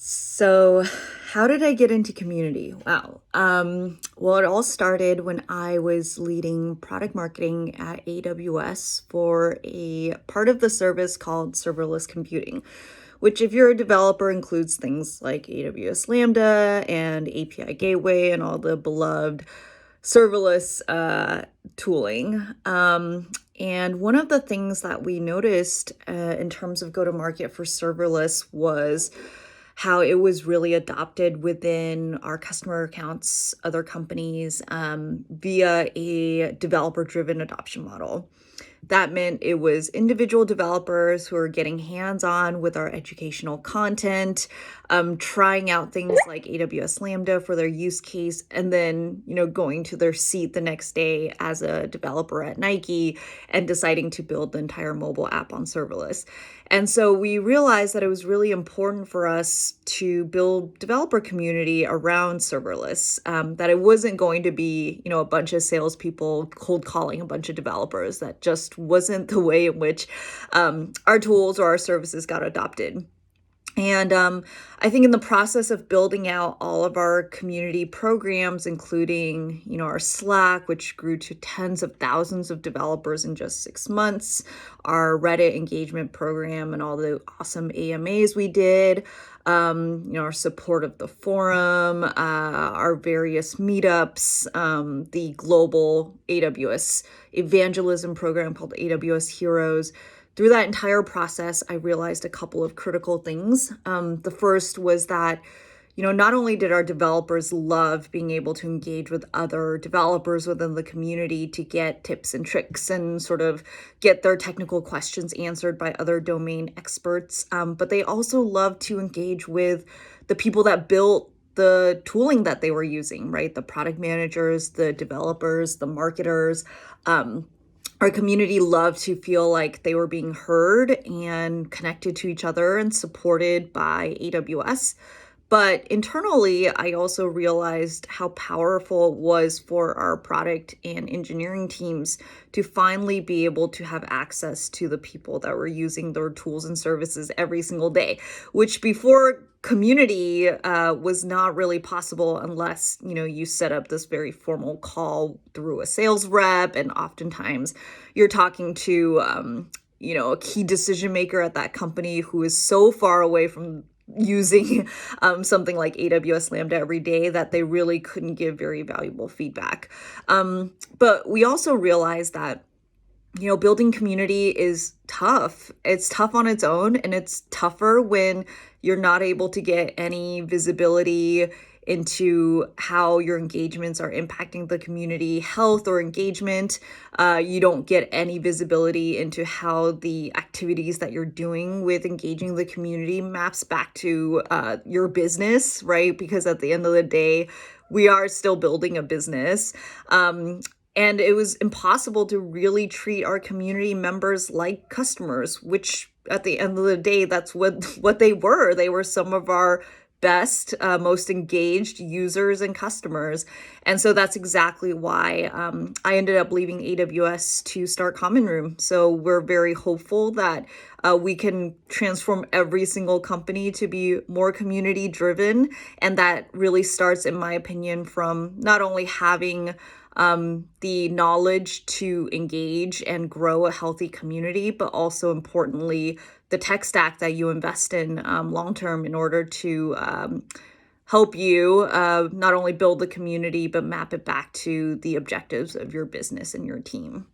So, how did I get into community? Wow. Well, it all started when I was leading product marketing at AWS for a part of the service called serverless computing, which, if you're a developer, includes things like AWS Lambda and API Gateway and all the beloved serverless tooling. And one of the things that we noticed in terms of go to market for serverless was how it was really adopted within our customer accounts, other companies, via a developer driven adoption model. That meant it was individual developers who are getting hands-on with our educational content, trying out things like AWS Lambda for their use case, and then, going to their seat the next day as a developer at Nike and deciding to build the entire mobile app on serverless. And so we realized that it was really important for us to build developer community around serverless, that it wasn't going to be, a bunch of salespeople cold calling a bunch of developers. That just wasn't the way in which our tools or our services got adopted. And I think in the process of building out all of our community programs, including, our Slack, which grew to tens of thousands of developers in just 6 months, our Reddit engagement program and all the awesome AMAs we did, our support of the forum, our various meetups, the global AWS evangelism program called AWS Heroes. Through that entire process, I realized a couple of critical things. The first was that, not only did our developers love being able to engage with other developers within the community to get tips and tricks and sort of get their technical questions answered by other domain experts, but they also loved to engage with the people that built the tooling that they were using, right? The product managers, the developers, the marketers. Our community loved to feel like they were being heard and connected to each other and supported by AWS. But internally, I also realized how powerful it was for our product and engineering teams to finally be able to have access to the people that were using their tools and services every single day, which before community was not really possible unless, you set up this very formal call through a sales rep. And oftentimes you're talking to, a key decision maker at that company who is so far away from using something like AWS Lambda every day that they really couldn't give very valuable feedback. But we also realized that building community is tough. It's tough on its own, and it's tougher when you're not able to get any visibility into how your engagements are impacting the community health or engagement. You don't get any visibility into how the activities that you're doing with engaging the community maps back to your business, right? Because at the end of the day, we are still building a business. And it was impossible to really treat our community members like customers, which at the end of the day, that's what they were. They were some of our best, most engaged users and customers. And so that's exactly why I ended up leaving AWS to start Common Room. So we're very hopeful that we can transform every single company to be more community driven. And that really starts, in my opinion, from not only having the knowledge to engage and grow a healthy community, but also importantly, the tech stack that you invest in long-term in order to help you not only build the community, but map it back to the objectives of your business and your team.